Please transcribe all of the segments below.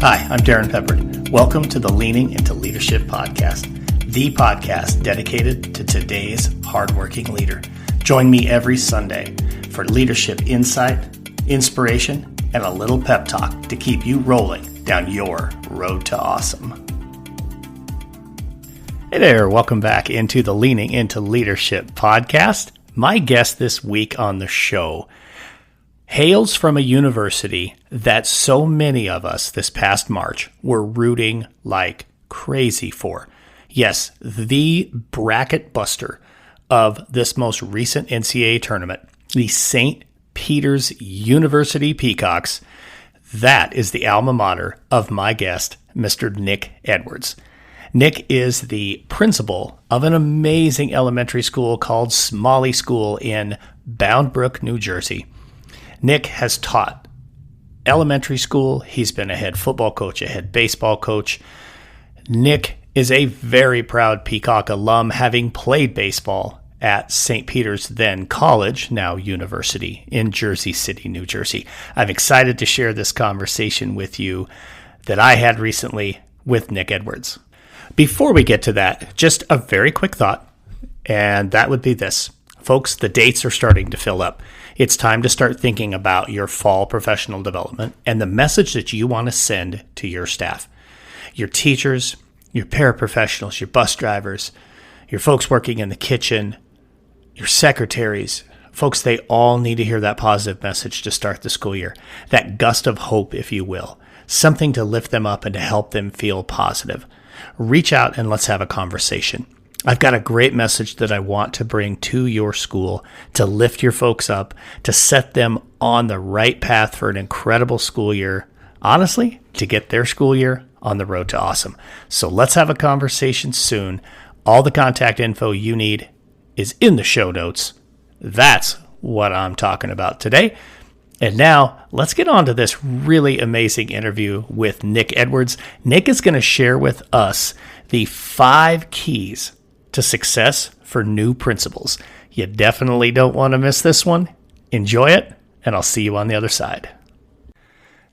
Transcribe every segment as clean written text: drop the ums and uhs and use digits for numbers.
Hi, I'm Darrin Peppard. Welcome to the Leaning into Leadership podcast, the podcast dedicated to today's hardworking leader. Join me every Sunday for leadership insight, inspiration, and a little pep talk to keep you rolling down your road to awesome. Hey there, welcome back into the Leaning into Leadership podcast. My guest this week on the show hails from a university that so many of us this past March were rooting like crazy for. Yes, the bracket buster of this most recent NCAA tournament, the St. Peter's University Peacocks. That is the alma mater of my guest, Mr. Nick Edwards. Nick is the principal of an amazing elementary school called Smalley School in Bound Brook, New Jersey. Nick has taught elementary school. He's been a head football coach, a head baseball coach. Nick is a very proud Peacock alum, having played baseball at St. Peter's, then college, now university, in Jersey City, New Jersey. I'm excited to share this conversation with you that I had recently with Nick Edwards. Before we get to that, just a very quick thought, and that would be this. Folks, the dates are starting to fill up. It's time to start thinking about your fall professional development and the message that you want to send to your staff, your teachers, your paraprofessionals, your bus drivers, your folks working in the kitchen, your secretaries. Folks, they all need to hear that positive message to start the school year, that gust of hope, if you will, something to lift them up and to help them feel positive. Reach out and let's have a conversation. I've got a great message that I want to bring to your school to lift your folks up, to set them on the right path for an incredible school year. Honestly, to get their school year on the road to awesome. So let's have a conversation soon. All the contact info you need is in the show notes. That's what I'm talking about today. And now let's get on to this really amazing interview with Nick Edwards. Nick is going to share with us the 5 keys to success for new principals. You definitely don't want to miss this one. Enjoy it, and I'll see you on the other side.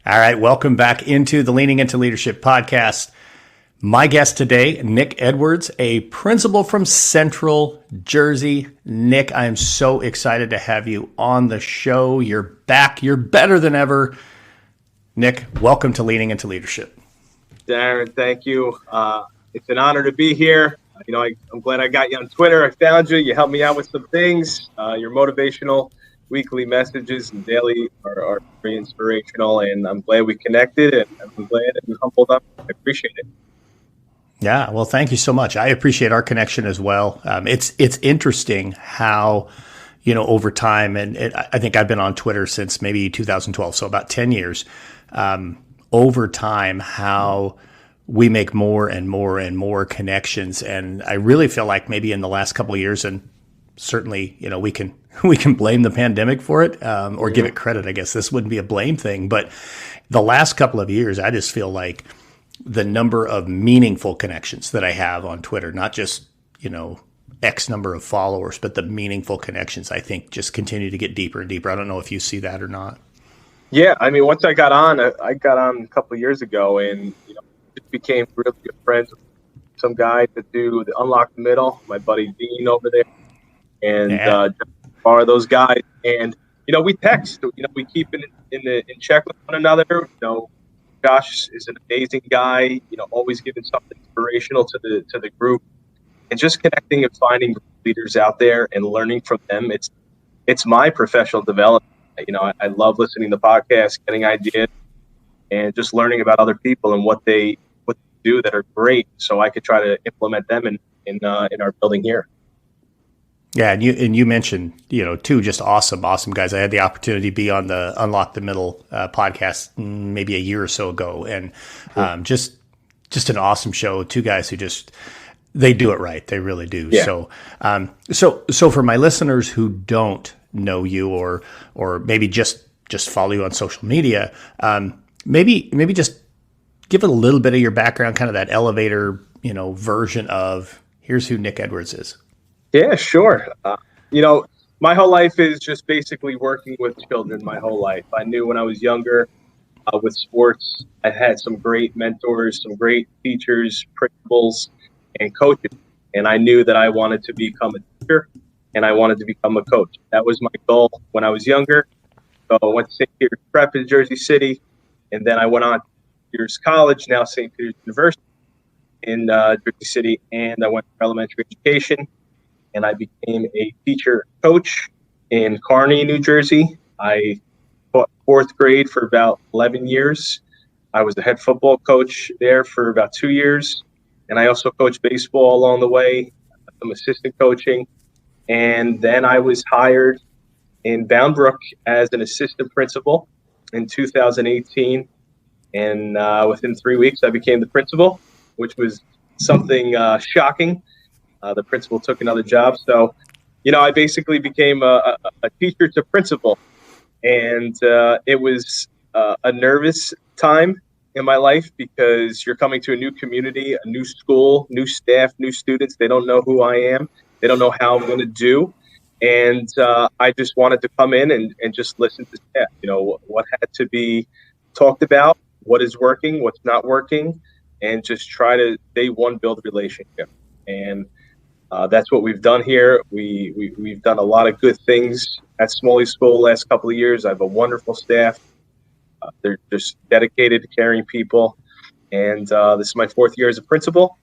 All right, welcome back into the Leaning into Leadership podcast. My guest today, Nick Edwards, a principal from Central Jersey. Nick, I am so excited to have you on the show. You're back. You're better than ever. Nick, welcome to Leaning into Leadership. Darrin, thank you. It's an honor to be here. I'm glad I got you on Twitter. I found you. You helped me out with some things. Your motivational weekly messages and daily are very inspirational, and I'm glad we connected, and I'm glad and humbled up. I appreciate it. Yeah, well, thank you so much. I appreciate our connection as well. It's interesting how, over time, and I think I've been on Twitter since maybe 2012, so about 10 years, over time, how we make more and more and more connections. And I really feel like maybe in the last couple of years, and certainly, we can blame the pandemic for it, or give it credit. I guess this wouldn't be a blame thing, but the last couple of years, I just feel like the number of meaningful connections that I have on Twitter, not just, X number of followers, but the meaningful connections, I think, just continue to get deeper and deeper. I don't know if you see that or not. Yeah, once I got on a couple of years ago, and just became really good friends with some guy to do the Unlock the Middle, my buddy Dean over there, and are those guys. And we text. We keep in check with one another. Josh is an amazing guy. Always giving something inspirational to the group, and just connecting and finding leaders out there and learning from them. It's my professional development. I love listening to podcasts, getting ideas, and just learning about other people and what they do that are great, so I could try to implement them in our building here. Yeah, and you mentioned, two just awesome guys. I had the opportunity to be on the Unlock the Middle podcast maybe a year or so ago, and just an awesome show. 2 guys who they do it right. They really do. Yeah. So for my listeners who don't know you or maybe just follow you on social media, maybe just give a little bit of your background, kind of that elevator, version of here's who Nick Edwards is. Yeah, sure. My whole life is just basically working with children my whole life. I knew when I was younger with sports. I had some great mentors, some great teachers, principals, and coaches. And I knew that I wanted to become a teacher and I wanted to become a coach. That was my goal when I was younger. So I went to St. Peter's Prep in Jersey City, and then I went on to St. Peter's College, now St. Peter's University in Jersey City, and I went for elementary education, and I became a teacher coach in Kearny, New Jersey. I taught fourth grade for about 11 years. I was the head football coach there for about 2 years, and I also coached baseball along the way, some assistant coaching, and then I was hired in Bound Brook as an assistant principal in 2018. And within 3 weeks, I became the principal, which was something shocking. The principal took another job. So, I basically became a teacher to principal. And it was a nervous time in my life because you're coming to a new community, a new school, new staff, new students. They don't know who I am. They don't know how I'm going to do. And I just wanted to come in and just listen to staff, what had to be talked about, what is working, what's not working, and just try to, day one, build a relationship. And that's what we've done here. We've done a lot of good things at Smalley School the last couple of years. I have a wonderful staff. They're just dedicated to caring people. And this is my fourth year as a principal.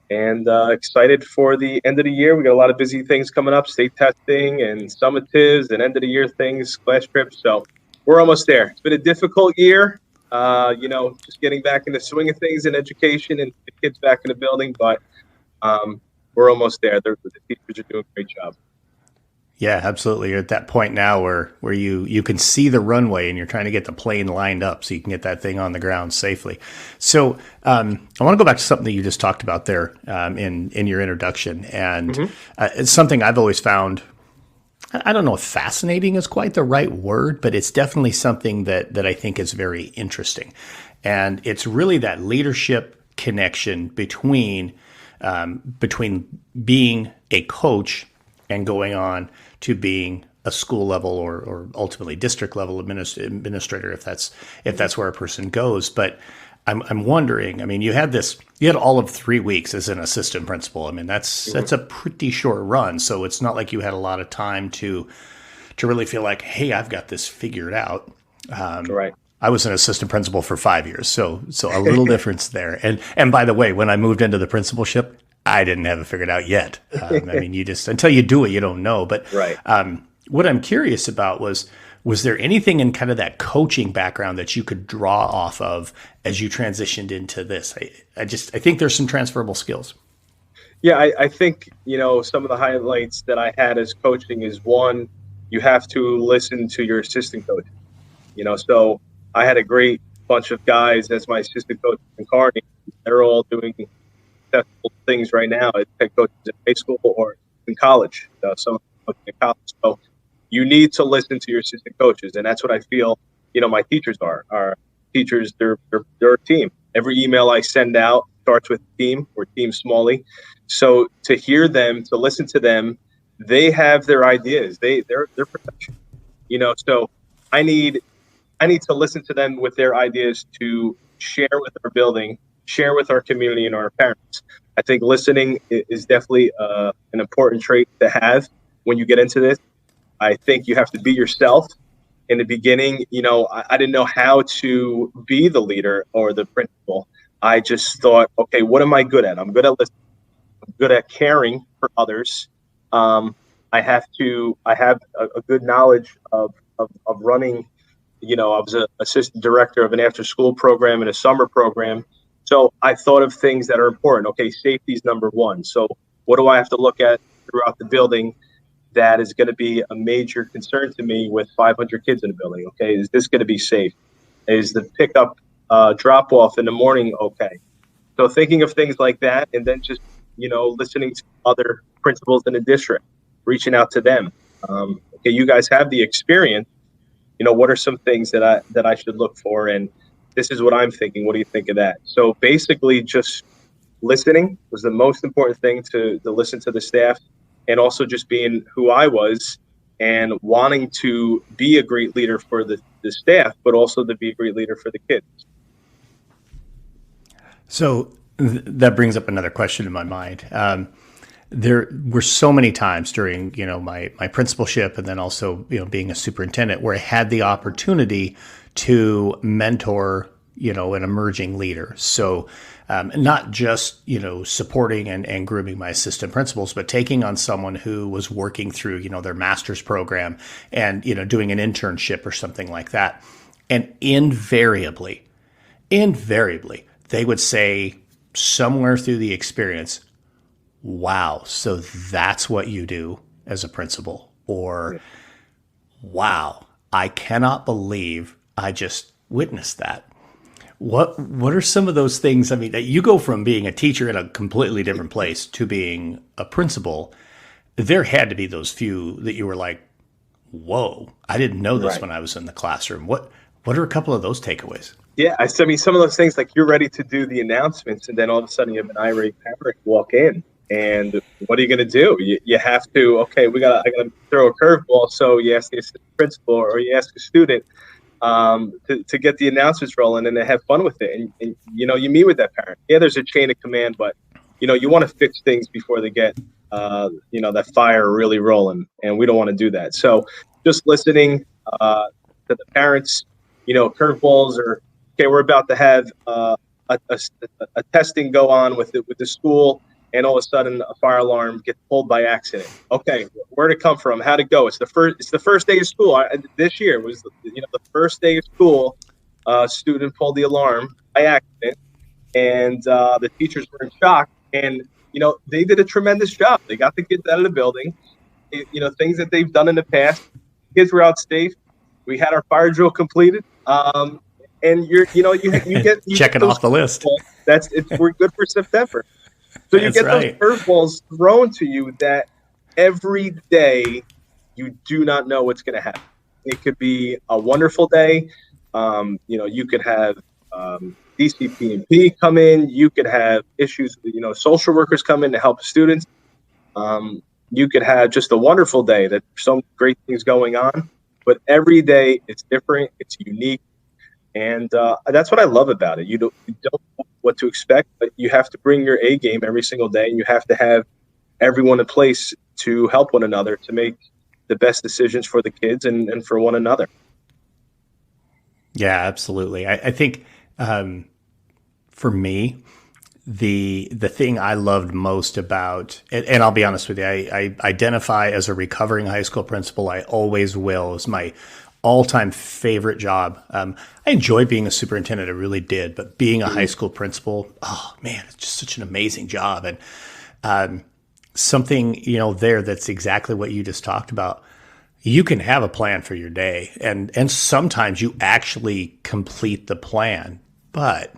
And excited for the end of the year. We got a lot of busy things coming up, state testing and summatives and end of the year things, class trips. So we're almost there. It's been a difficult year, just getting back in the swing of things in education and the kids back in the building. But we're almost there. The teachers are doing a great job. Yeah, absolutely. You're at that point now where you can see the runway and you're trying to get the plane lined up so you can get that thing on the ground safely. So I want to go back to something that you just talked about there in your introduction. And it's something I've always found, I don't know if fascinating is quite the right word, but it's definitely something that I think is very interesting. And it's really that leadership connection between being a coach and going on to being a school level or ultimately district level administrator, if that's where a person goes. But I'm wondering, I mean, you had all of 3 weeks as an assistant principal. I mean, that's a pretty short run. So it's not like you had a lot of time to really feel like, hey, I've got this figured out. Right. I was an assistant principal for 5 years. So a little difference there. And by the way, when I moved into the principalship, I didn't have it figured out yet. I mean, you just, until you do it, you don't know. But right. What I'm curious about was there anything in kind of that coaching background that you could draw off of as you transitioned into this? I think there's some transferable skills. Yeah, I think, some of the highlights that I had as coaching is, one, you have to listen to your assistant coach. So I had a great bunch of guys as my assistant coach in Kearny. They're all doing successful things right now as head coaches in high school or in college. Some coaching in college. So you need to listen to your assistant coaches, and that's what I feel. My teachers are. Our teachers, they're a team. Every email I send out starts with team or Team Smalley. So to hear them, to listen to them, they have their ideas. They're professional. So I need to listen to them with their ideas to share with our building, share with our community and our parents. I think listening is definitely an important trait to have when you get into this. I think you have to be yourself. In the beginning, I didn't know how to be the leader or the principal. I just thought, okay, what am I good at? I'm good at listening. I'm good at caring for others. I have a good knowledge of running. I was an assistant director of an after-school program and a summer program. So I thought of things that are important. Okay, safety is number one. So what do I have to look at throughout the building that is going to be a major concern to me with 500 kids in the building? Okay, is this going to be safe? Is the pickup drop-off in the morning okay? So thinking of things like that, and then just, listening to other principals in the district, reaching out to them. Okay, you guys have the experience. What are some things that I should look for? And this is what I'm thinking. What do you think of that? So basically just listening was the most important thing to listen to the staff, and also just being who I was and wanting to be a great leader for the the staff, but also to be a great leader for the kids. So that brings up another question in my mind. There were so many times during, my principalship and then also, being a superintendent where I had the opportunity to mentor, an emerging leader. So not just, supporting and grooming my assistant principals, but taking on someone who was working through, their master's program and, doing an internship or something like that. And invariably, they would say somewhere through the experience, wow, so that's what you do as a principal, or wow, I cannot believe I just witnessed that. What are some of those things? I mean, you go from being a teacher in a completely different place to being a principal. There had to be those few that you were like, whoa, I didn't know this when I was in the classroom. What are a couple of those takeaways? Yeah, I mean, some of those things, like you're ready to do the announcements, and then all of a sudden you have an irate parent walk in, and what are you going to do? You have to, okay, I got to throw a curveball. So you ask the assistant principal or you ask a student to get the announcements rolling and to have fun with it. And you meet with that parent. Yeah, there's a chain of command, but, you want to fix things before they get, that fire really rolling, and we don't want to do that. So just listening to the parents, curveballs, or, okay, we're about to have a testing go on with the school, and all of a sudden a fire alarm gets pulled by accident. Okay, where'd it come from? How'd it go? It's the first day of school. This year was the first day of school. Student pulled the alarm by accident, and the teachers were in shock. And they did a tremendous job. They got the kids out of the building. Things that they've done in the past. Kids were out safe. We had our fire drill completed. And you get checking off the list. We're good for September. So you get those curveballs thrown to you that every day you do not know what's going to happen. It could be a wonderful day. You could have DCP&P come in. You could have issues. Social workers come in to help students. You could have just a wonderful day that some great things going on. But every day it's different. It's unique. And that's what I love about it. You don't know what to expect, but you have to bring your A game every single day, and you have to have everyone in place to help one another to make the best decisions for the kids and for one another. Yeah, absolutely. I think for me, the thing I loved most about, and I'll be honest with you, I identify as a recovering high school principal. I always will. It's my all-time favorite job. I enjoyed being a superintendent. I really did. But being a high school principal, oh man, it's just such an amazing job. And something, there that's exactly what you just talked about. You can have a plan for your day, and sometimes you actually complete the plan, but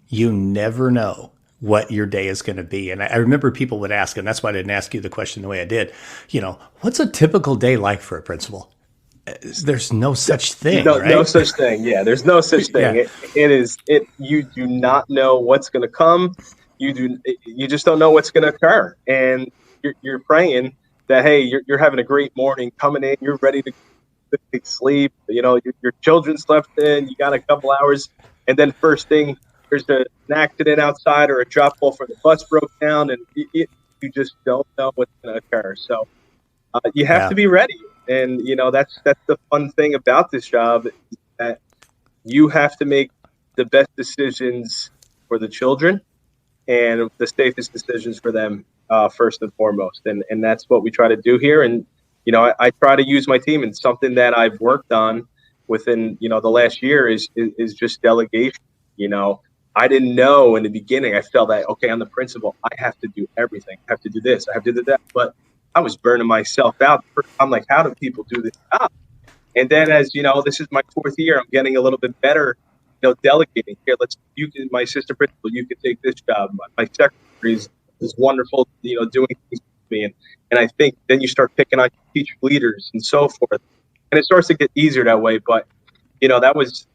you never know what your day is going to be. And I remember people would ask, and that's why I didn't ask you the question the way I did, what's a typical day like for a principal? There's no such thing, right? No such thing. Yeah, there's no such thing. Yeah. You do not know what's going to come. You just don't know what's going to occur. And you're praying that, hey, you're having a great morning coming in. You're ready to take sleep. Your children slept in. You got a couple hours. And then first thing, there's an accident outside or a drop off or the bus broke down. And you just don't know what's going to occur. So you have to be ready. And, that's the fun thing about this job, is that you have to make the best decisions for the children and the safest decisions for them first and foremost. And that's what we try to do here. And, I try to use my team, and something that I've worked on within, the last year is just delegation. I didn't know in the beginning. I felt that, okay, I'm the principal. I have to do everything. I have to do this. I have to do that. But I was burning myself out. I'm like, how do people do this job? And then as this is my 4th year, I'm getting a little bit better, delegating. Here, my assistant principal, you can take this job. My secretary is wonderful, doing things with me. And I think then you start picking on teacher leaders and so forth. And it starts to get easier that way. But, that was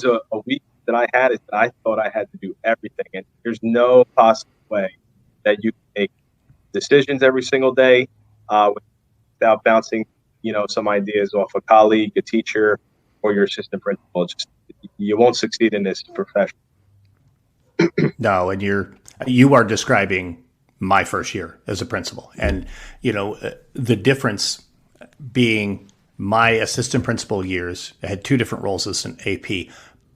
a week that I had, is that I thought I had to do everything. And there's no possible way that you can make decisions every single day without bouncing, some ideas off a colleague, a teacher, or your assistant principal. You won't succeed in this profession. No, and you are describing my first year as a principal, and the difference being my assistant principal years, I had two different roles as an AP,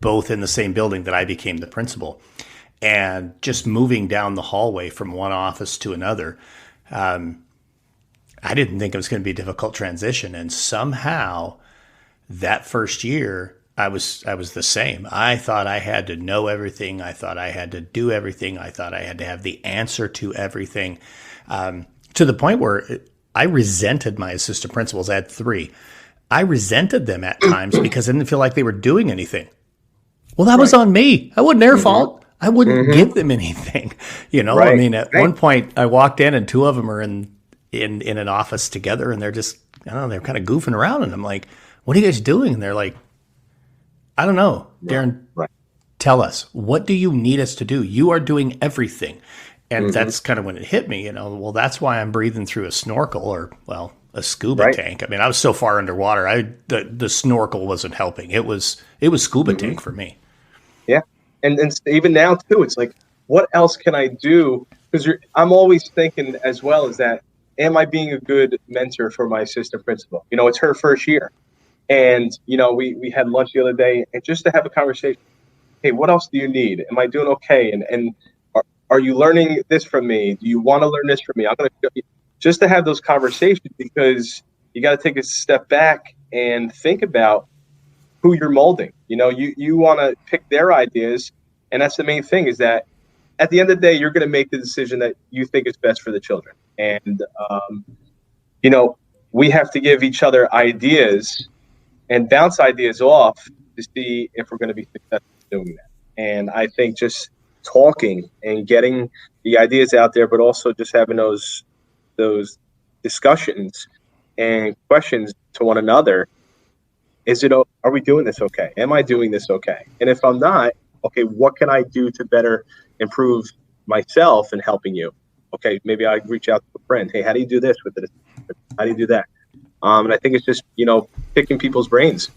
both in the same building that I became the principal, and just moving down the hallway from one office to another. I didn't think it was going to be a difficult transition, and somehow that first year I was the same. I thought I had to know everything. I thought I had to do everything. I thought I had to have the answer to everything, to the point where I resented my assistant principals. I had three. I resented them at times because I didn't feel like they were doing anything. Well, that was on me. That wasn't their fault. I wouldn't give them anything. Right. I mean, at one point I walked in and two of them are in an office together, and they're just, I don't know, they're kind of goofing around, and I'm like, what are you guys doing? And they're like, I don't know, Darrin, tell us, what do you need us to do? You are doing everything. And that's kind of when it hit me, well, that's why I'm breathing through a snorkel or, well, a scuba tank. I mean, I was so far underwater, the snorkel wasn't helping. It was scuba tank for me. Yeah. And even now too, it's like, what else can I do? Because I'm always thinking as well as that, am I being a good mentor for my assistant principal? It's her first year. And, we had lunch the other day, and just to have a conversation, hey, what else do you need? Am I doing okay? And are you learning this from me? Do you want to learn this from me? I'm going to show you. Just to have those conversations, because you got to take a step back and think about who you're molding. You want to pick their ideas. And that's the main thing, is that at the end of the day, you're going to make the decision that you think is best for the children. And, we have to give each other ideas and bounce ideas off to see if we're going to be successful doing that. And I think just talking and getting the ideas out there, but also just having those discussions and questions to one another. Are we doing this okay? Am I doing this okay? And if I'm not, okay, what can I do to better improve myself in helping you? Okay, maybe I reach out to a friend. Hey, how do you do this with it? How do you do that? And I think it's just, picking people's brains.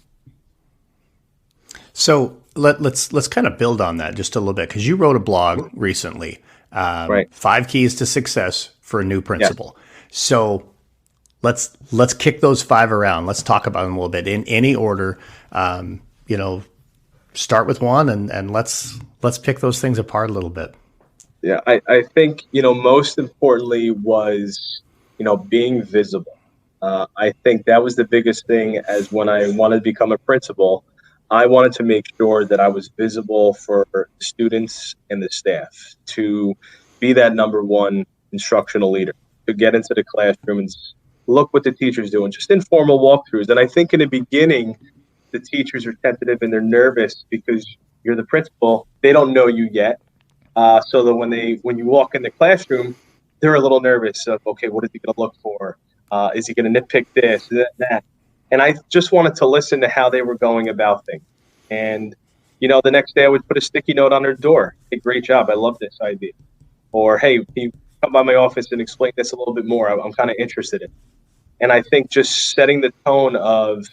So let's kind of build on that just a little bit, because you wrote a blog recently, 5 Keys to Success for a New Principal. Yeah. So let's kick those 5 around. Let's talk about them a little bit in any order. Start with one and let's pick those things apart a little bit. Yeah, I think, most importantly was, being visible. I think that was the biggest thing, as when I wanted to become a principal, I wanted to make sure that I was visible for the students and the staff, to be that number one instructional leader, to get into the classroom and look what the teacher's doing, just informal walkthroughs. And I think in the beginning, the teachers are tentative and they're nervous because you're the principal. They don't know you yet. So that when you walk in the classroom, they're a little nervous of, okay, what is he going to look for? Is he going to nitpick this, that? And I just wanted to listen to how they were going about things. And, the next day I would put a sticky note on their door. Hey, great job. I love this idea. Or, hey, can you come by my office and explain this a little bit more? I'm kind of interested in it. And I think just setting the tone of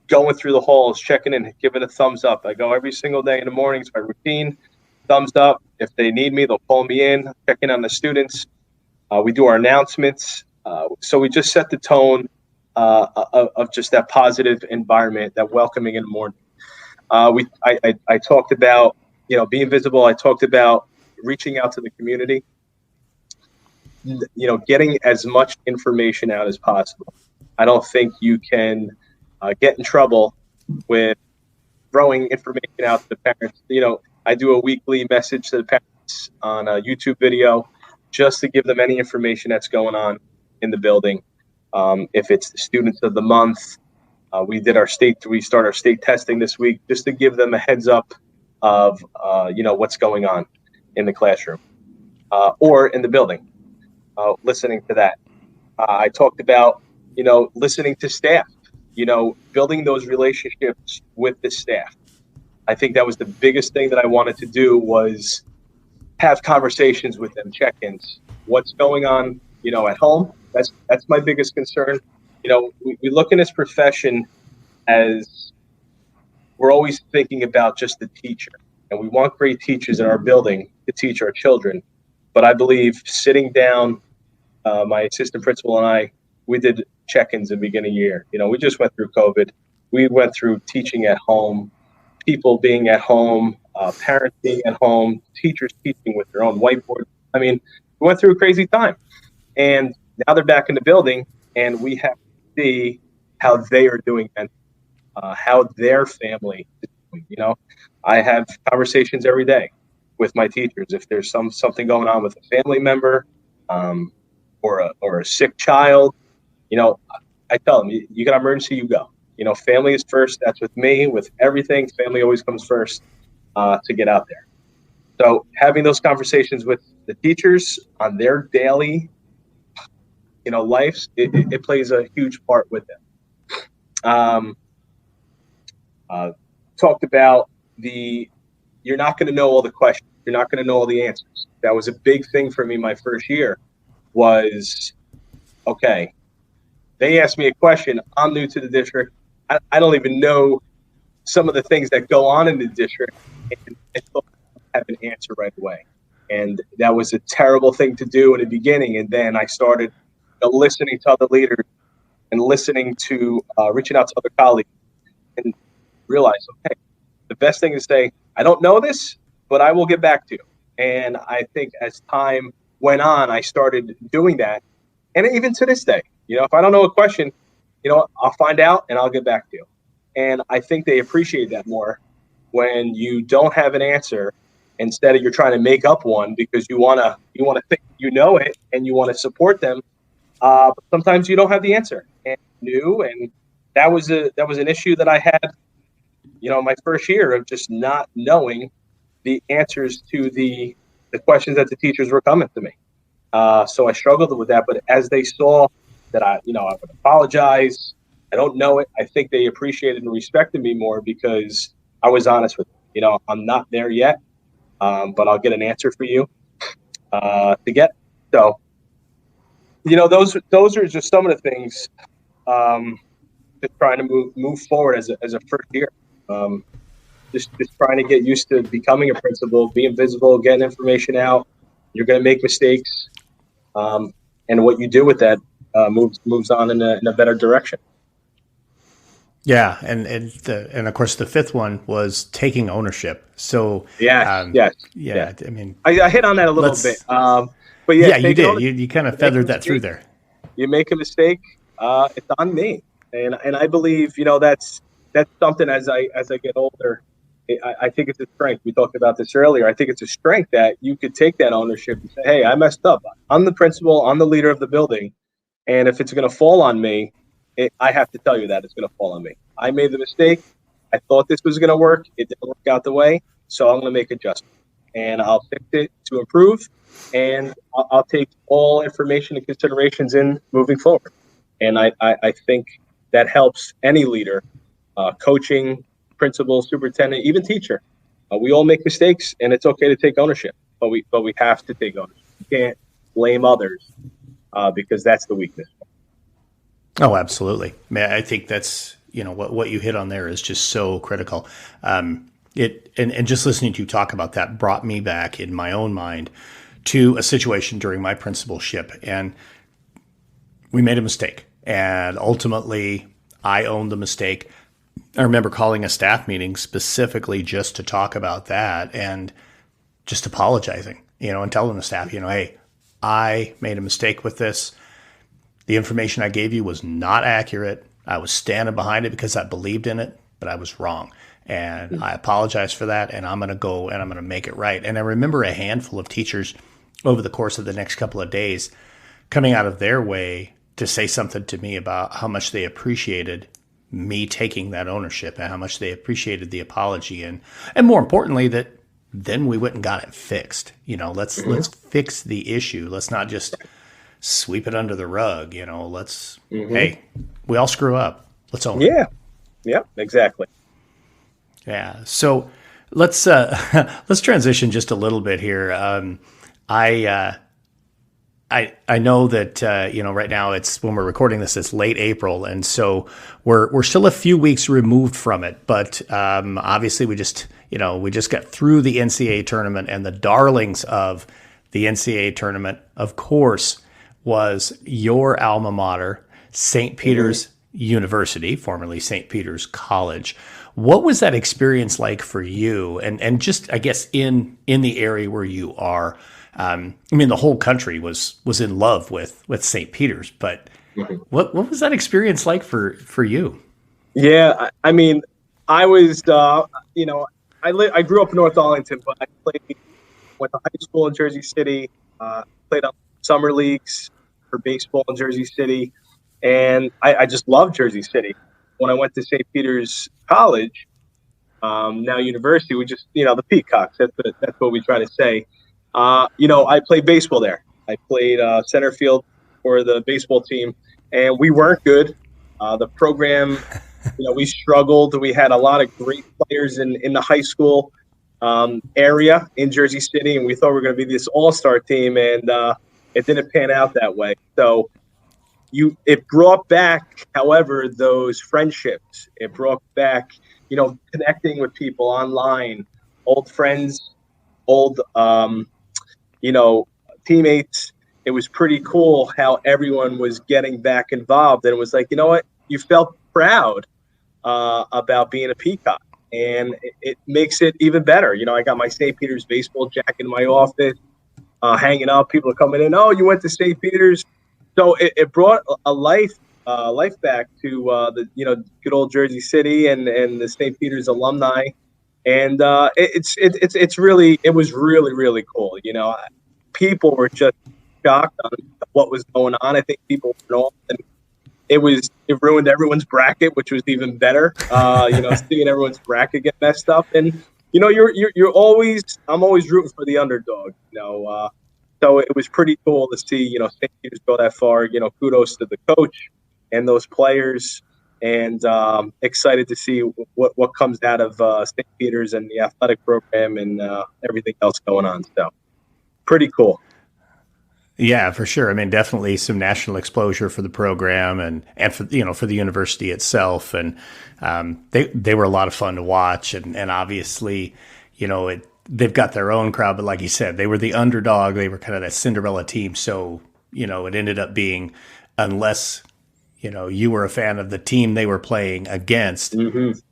going through the halls, checking in, giving a thumbs up. I go every single day in the mornings, my routine, thumbs up. If they need me, they'll call me in, check in on the students. We do our announcements. So we just set the tone of just that positive environment, that welcoming in the morning. I talked about, being visible. I talked about reaching out to the community, getting as much information out as possible. I don't think you can get in trouble with throwing information out to the parents. I do a weekly message to the parents on a YouTube video just to give them any information that's going on in the building. If it's the students of the month, we start our state testing this week, just to give them a heads up of, what's going on in the classroom or in the building, listening to that. I talked about, listening to staff, building those relationships with the staff. I think that was the biggest thing that I wanted to do, was have conversations with them, check-ins, what's going on, at home. That's my biggest concern. We look in this profession as we're always thinking about just the teacher, and we want great teachers in our building to teach our children. But I believe sitting down, my assistant principal and I, we did check-ins in the beginning of the year. We just went through COVID. We went through teaching at home, people being at home, parents being at home, teachers teaching with their own whiteboard. I mean, we went through a crazy time. And now they're back in the building, and we have to see how they are doing and how their family is doing. I have conversations every day with my teachers. If there's something going on with a family member or a sick child, I tell them, you got an emergency, you go. Family is first. That's with me, with everything. Family always comes first to get out there. So having those conversations with the teachers on their daily, lives, it plays a huge part with them. Talked about you're not going to know all the questions. You're not going to know all the answers. That was a big thing for me my first year was, okay, they asked me a question. I'm new to the district. I don't even know some of the things that go on in the district, and I don't have an answer right away. And that was a terrible thing to do in the beginning. And then I started listening to other leaders and listening to reaching out to other colleagues and realize, okay, the best thing is to say, I don't know this, but I will get back to you. And I think as time went on, I started doing that. And even to this day, if I don't know a question, I'll find out and I'll get back to you. And I think they appreciate that more when you don't have an answer. Instead of you're trying to make up one because you want to think it and you want to support them. But sometimes you don't have the answer. And that was an issue that I had, my first year of just not knowing the answers to the questions that the teachers were coming to me. So I struggled with that. But as they saw that I would apologize, I don't know it, I think they appreciated and respected me more because I was honest with them. I'm not there yet, but I'll get an answer for you to get. So, those are just some of the things just trying to move forward as a first year. Just trying to get used to becoming a principal, being visible, getting information out. You're going to make mistakes, and what you do with that moves on in a better direction. Yeah, and of course the fifth one was taking ownership. So yes. I mean, I hit on that a little bit, but yeah, you did. You kind of feathered that through there. You make a mistake, it's on me, and I believe that's something as I get older. I think it's a strength. We talked about this earlier. I think it's a strength that you could take that ownership and say, hey, I messed up. I'm the principal. I'm the leader of the building. And if it's going to fall on me, I have to tell you that it's going to fall on me. I made the mistake. I thought this was going to work. It didn't work out the way. So I'm going to make adjustments. And I'll fix it to improve. And I'll take all information and considerations in moving forward. And I think that helps any leader, coaching, principal, superintendent, even teacher. We all make mistakes, and it's okay to take ownership. But we have to take ownership. You can't blame others because that's the weakness. Oh, absolutely. I think that's what you hit on there is just so critical. And just listening to you talk about that brought me back in my own mind to a situation during my principalship, and we made a mistake, and ultimately I owned the mistake. I remember calling a staff meeting specifically just to talk about that and just apologizing, and telling the staff, hey, I made a mistake with this. The information I gave you was not accurate. I was standing behind it because I believed in it, but I was wrong. And I apologize for that, and I'm going to go and I'm going to make it right. And I remember a handful of teachers over the course of the next couple of days coming out of their way to say something to me about how much they appreciated me taking that ownership and how much they appreciated the apology. And more importantly, that then we went and got it fixed. Let's fix the issue. Let's not just sweep it under the rug. Hey, we all screw up. Let's own it. Yeah, exactly. Yeah. So let's transition just a little bit here. I I know that right now it's when we're recording this, it's late April, and so we're still a few weeks removed from it. But obviously, we just got through the NCAA tournament, and the darlings of the NCAA tournament, of course, was your alma mater, St. Peter's University, formerly St. Peter's College. What was that experience like for you? And just, I guess, in the area where you are, the whole country was in love with St. Peter's, but what was that experience like for you? Yeah, I was, I grew up in North Arlington, but I went to high school in Jersey City, played on summer leagues for baseball in Jersey City, and I just loved Jersey City. When I went to St. Peter's College, now university, we just, the Peacocks, that's what we try to say. I played baseball there. I played center field for the baseball team, and we weren't good. The program, we struggled. We had a lot of great players in the high school area in Jersey City, and we thought we were going to be this all-star team, and it didn't pan out that way. So it brought back, however, those friendships. It brought back, connecting with people online, old friends, old teammates. It was pretty cool how everyone was getting back involved. And it was like, you know what? You felt proud about being a Peacock. And it makes it even better. I got my St. Peter's baseball jacket in my office, hanging up. People are coming in, oh, you went to St. Peter's. So it brought a life back to the good old Jersey City and the St. Peter's alumni. And it was really, really cool. People were just shocked on what was going on. I think people were all, and it ruined everyone's bracket, which was even better. Seeing everyone's bracket get messed up, and I'm always rooting for the underdog. So it was pretty cool to see St. Peter's go that far. Kudos to the coach and those players. And excited to see what comes out of St. Peter's and the athletic program and everything else going on. So pretty cool. Yeah, for sure. Definitely some national exposure for the program and for the university itself. And they were a lot of fun to watch. And obviously, they've got their own crowd. But like you said, they were the underdog. They were kind of that Cinderella team. So, it ended up being, unless you were a fan of the team they were playing against,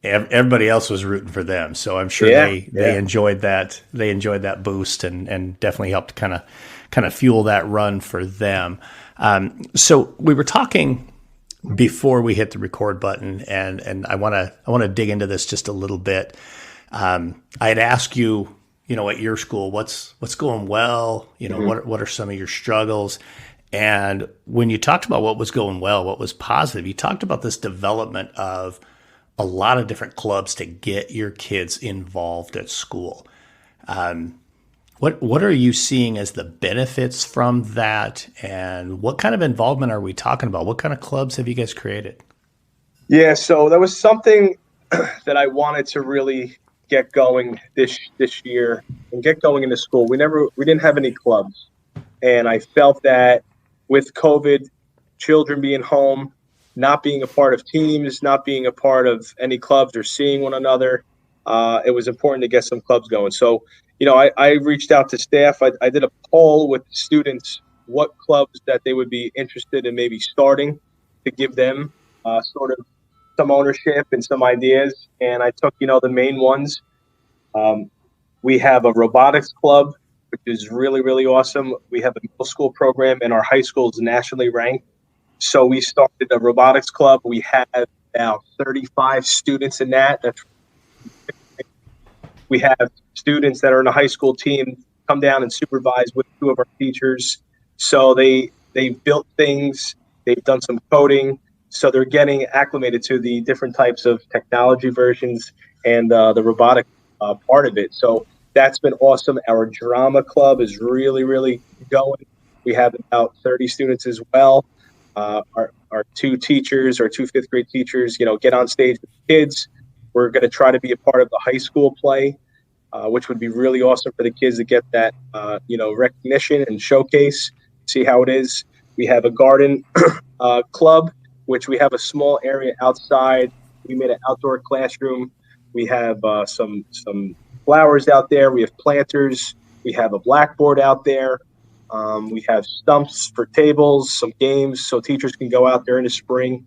everybody else was rooting for them. So I'm sure they enjoyed that. They enjoyed that boost and definitely helped kind of fuel that run for them. So we were talking before we hit the record button, and I want to dig into this just a little bit. I'd ask you, at your school, what's going well? What are some of your struggles? And when you talked about what was going well, what was positive, you talked about this development of a lot of different clubs to get your kids involved at school. What are you seeing as the benefits from that? And what kind of involvement are we talking about? What kind of clubs have you guys created? Yeah, so that was something that I wanted to really get going this year and get going in the school. We didn't have any clubs. And I felt that with COVID, children being home, not being a part of teams, not being a part of any clubs or seeing one another, it was important to get some clubs going. So, I reached out to staff. I did a poll with students, what clubs that they would be interested in maybe starting, to give them sort of some ownership and some ideas. And I took, the main ones. We have a robotics club, which is really, really awesome. We have a middle school program, and our high school is nationally ranked. So we started a robotics club. We have about 35 students in that. We have students that are in a high school team come down and supervise with two of our teachers. So they built things. They've done some coding. So they're getting acclimated to the different types of technology versions and the robotic part of it. So that's been awesome. Our drama club is really, really going. We have about 30 students as well. Our two teachers, our two fifth grade teachers, get on stage with the kids. We're going to try to be a part of the high school play, which would be really awesome for the kids to get that, recognition and showcase. see how it is. We have a garden club, which we have a small area outside. We made an outdoor classroom. We have some flowers out there. We have planters. We have a blackboard out there. We have stumps for tables, some games, so teachers can go out there in the spring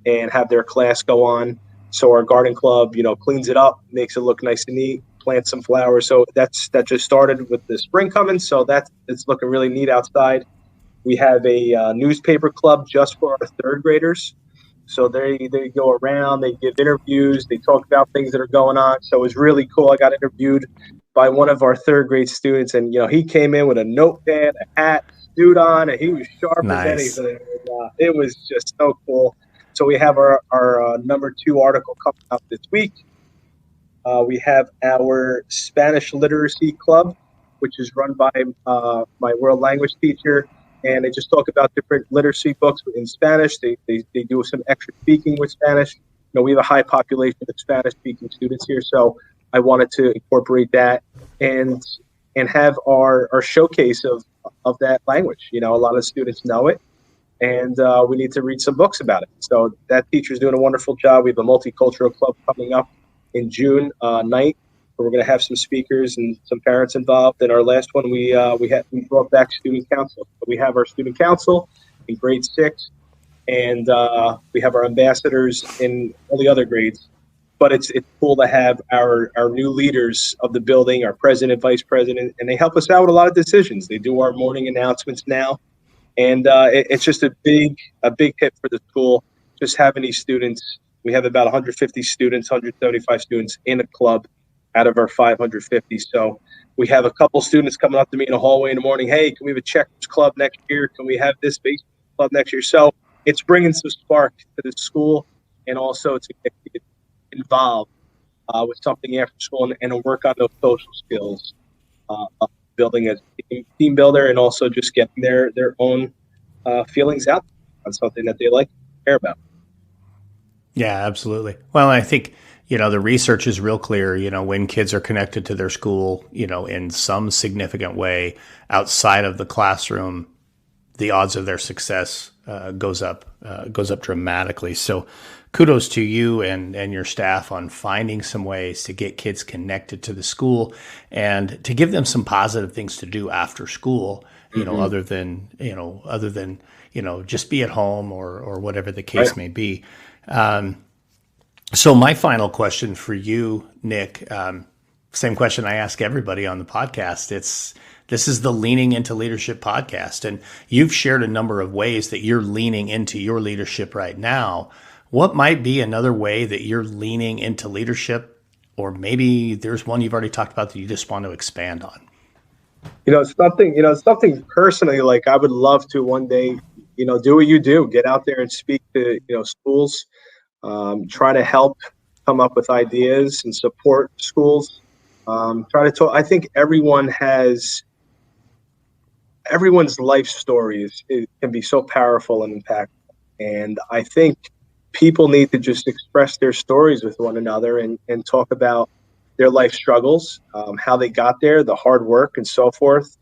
and have their class go on. So our garden club, cleans it up, makes it look nice and neat, plants some flowers. So that just started with the spring coming. So it's looking really neat outside. We have a newspaper club just for our third graders. So they go around, they give interviews, they talk about things that are going on. So it was really cool. I got interviewed by one of our third grade students, and he came in with a notepad, a hat, suit on, and he was sharp as anything. And, it was just so cool. So we have our number 2 article coming up this week. We have our Spanish literacy club, which is run by my world language teacher, and they just talk about different literacy books in Spanish. They do some extra speaking with Spanish. We have a high population of Spanish-speaking students here, so I wanted to incorporate that and have our showcase of that language. A lot of students know it, and we need to read some books about it. So that teacher's doing a wonderful job. We have a multicultural club coming up in June 9th. We're going to have some speakers and some parents involved. And our last one, we brought back student council. We have our student council in grade 6, and we have our ambassadors in all the other grades. But it's cool to have our new leaders of the building, our president, vice president, and they help us out with a lot of decisions. They do our morning announcements now, and it's just a big hit for the school. Just having these students, we have about 150 students, 175 students in a club out of our 550. So we have a couple students coming up to me in the hallway in the morning. Hey, can we have a checkers club next year? Can we have this baseball club next year? So it's bringing some spark to the school, and also to get involved with something after school and to work on those social skills, building a team builder, and also just getting their own feelings out on something that they like, care about. Yeah, absolutely. Well, I think, the research is real clear. When kids are connected to their school, in some significant way outside of the classroom, the odds of their success goes up dramatically. So kudos to you and your staff on finding some ways to get kids connected to the school and to give them some positive things to do after school, other than just be at home or whatever the case may be. So my final question for you, Nick, same question I ask everybody on the podcast. This is the Leaning into Leadership podcast, and you've shared a number of ways that you're leaning into your leadership right now. What might be another way that you're leaning into leadership, or maybe there's one you've already talked about that you just want to expand on? Something personally, like I would love to one day, do what you do, get out there and speak to, schools, try to help come up with ideas and support schools. Try to talk. I think everyone's life stories can be so powerful and impactful. And I think people need to just express their stories with one another and talk about their life struggles, how they got there, the hard work and so forth.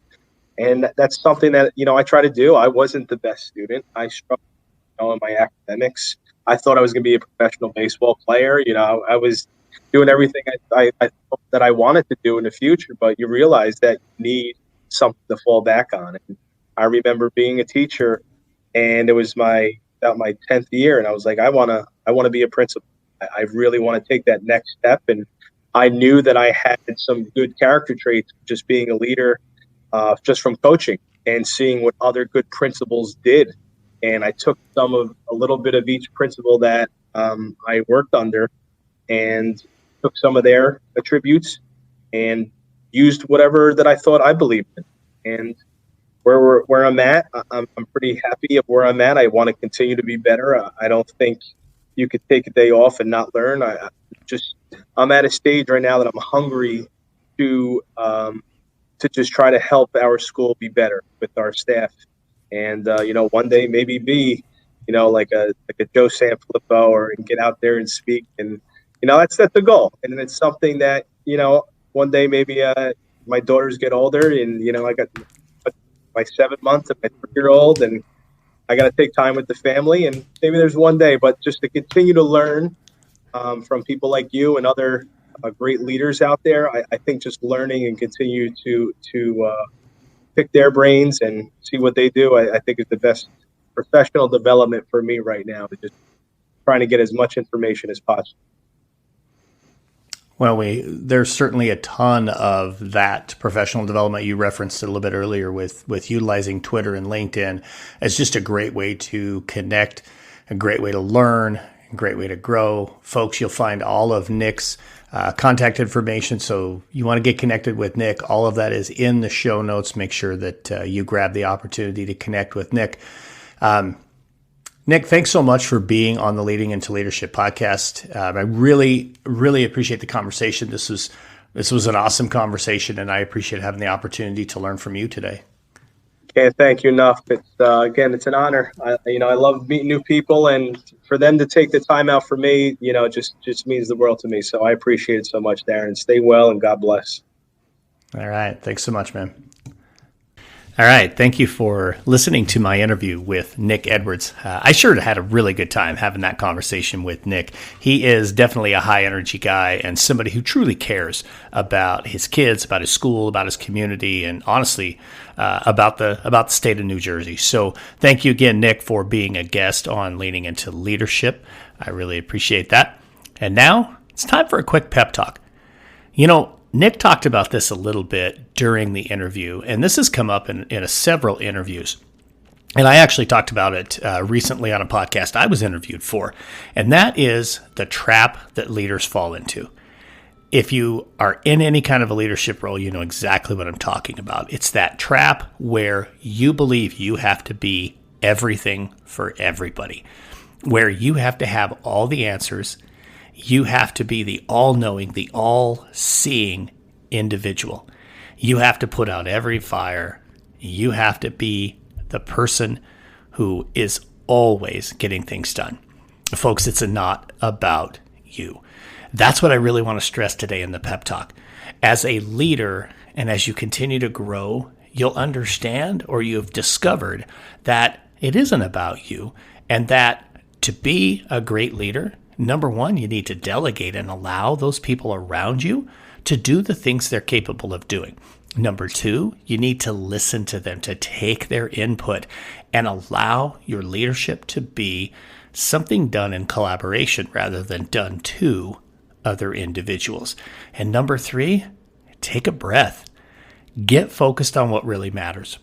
And that's something that, I try to do. I wasn't the best student. I struggled in my academics. I thought I was going to be a professional baseball player. I was doing everything I thought that I wanted to do in the future, but you realize that you need something to fall back on. And I remember being a teacher, and it was about my 10th year, and I was like, I want to be a principal. I really want to take that next step. And I knew that I had some good character traits, just being a leader, just from coaching and seeing what other good principals did. And I took a little bit of each principal that I worked under, and took some of their attributes and used whatever that I thought I believed in. And where I'm at, I'm pretty happy of where I'm at. I want to continue to be better. I don't think you could take a day off and not learn. I'm at a stage right now that I'm hungry to just try to help our school be better with our staff. And, one day maybe be, like a Joe Sanfilippo, or get out there and speak. And, that's the goal. And it's something that, one day maybe my daughters get older, and, I got my 7 months of my 3-year-old, and I got to take time with the family. And maybe there's one day, but just to continue to learn from people like you and other great leaders out there. I think just learning and continue to pick their brains and see what they do, I think is the best professional development for me right now, to just trying to get as much information as possible. Well, there's certainly a ton of that professional development. You referenced it a little bit earlier with utilizing Twitter and LinkedIn as just a great way to connect, a great way to learn, a great way to grow. Folks, you'll find all of Nick's contact information. So you want to get connected with Nick. All of that is in the show notes. Make sure that you grab the opportunity to connect with Nick. Nick, thanks so much for being on the Leading into Leadership podcast. I really, really appreciate the conversation. This was an awesome conversation, and I appreciate having the opportunity to learn from you today. Can't thank you enough. It's an honor. I love meeting new people, and for them to take the time out for me, just means the world to me. So I appreciate it so much, Darrin. Stay well, and God bless. All right. Thanks so much, man. All right. Thank you for listening to my interview with Nick Edwards. I sure had a really good time having that conversation with Nick. He is definitely a high energy guy and somebody who truly cares about his kids, about his school, about his community, and honestly, about the state of New Jersey. So thank you again, Nick, for being a guest on Leading into Leadership. I really appreciate that. And now it's time for a quick pep talk. Nick talked about this a little bit during the interview, and this has come up in several interviews. And I actually talked about it recently on a podcast I was interviewed for, and that is the trap that leaders fall into. If you are in any kind of a leadership role, you know exactly what I'm talking about. It's that trap where you believe you have to be everything for everybody, where you have to have all the answers. You have to be the all-knowing, the all-seeing individual. You have to put out every fire. You have to be the person who is always getting things done. Folks, it's not about you. That's what I really want to stress today in the pep talk. As a leader, and as you continue to grow, you'll understand, or you've discovered, that it isn't about you, and that to be a great leader, number one, you need to delegate and allow those people around you to do the things they're capable of doing. Number two, you need to listen to them, to take their input and allow your leadership to be something done in collaboration rather than done to other individuals. And number three, take a breath. Get focused on what really matters.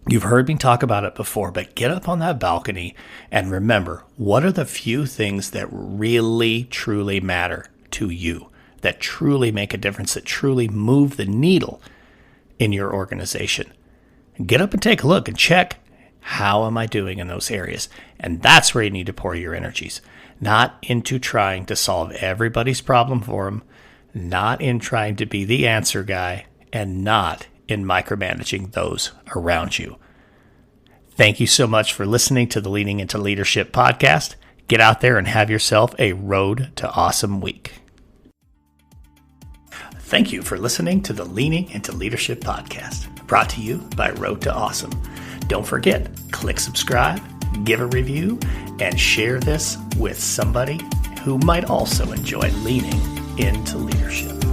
You've heard me talk about it before, but get up on that balcony and remember, what are the few things that really, truly matter to you, that truly make a difference, that truly move the needle in your organization? Get up and take a look and check, how am I doing in those areas? And that's where you need to pour your energies, not into trying to solve everybody's problem for them, not in trying to be the answer guy, and not in micromanaging those around you. Thank you so much for listening to the Leading into Leadership podcast. Get out there and have yourself a Road to Awesome week. Thank you for listening to the Leading into Leadership podcast, brought to you by Road to Awesome. Don't forget, click subscribe, give a review, and share this with somebody who might also enjoy leaning into leadership.